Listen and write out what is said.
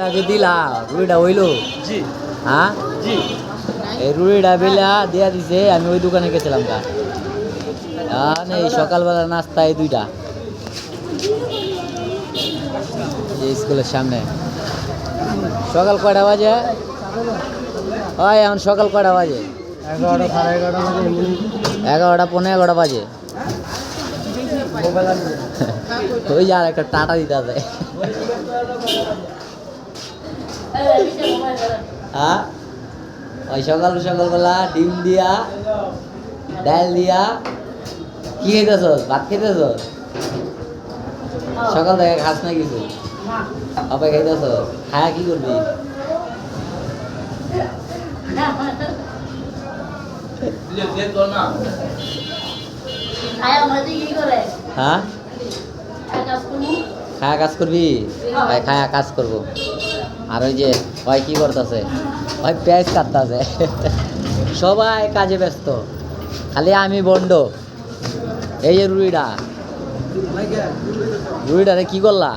আগে দিলা রুইটা হইলো জি হ্যাঁ জি এই রুইটা বেলা দিয়া দিছে আমি ওই দোকানে গেছিলাম গা এই সকালবেলা নাস্তা এই দুইটা এই স্কুলের সামনে সকাল কয়টা বাজে হয় এখন সকাল কয়টা বাজে 11টা সাড়ে 11টা বাজে 11টা 11:15 বাজে ওই যে আর একটা টাটা দিতে আছে হ্যাঁ ওই সকালবেলা ডিম দিয়া ডাল দিয়া কি খাইতেছ ভাত খাইতেছ সকাল থেকে খাস না কিছু বাবা খাইতেছ খায়া কি করবি হ্যাঁ খায়া কাজ করবি ভাই খায়া কাজ করবো আর ওই যে ভাই কি করতেছে ভাই পেঁয়াজ কাটতেছে সবাই কাজে ব্যস্ত খালি আমি বন্ড এই যে রুইডা রে কি করলা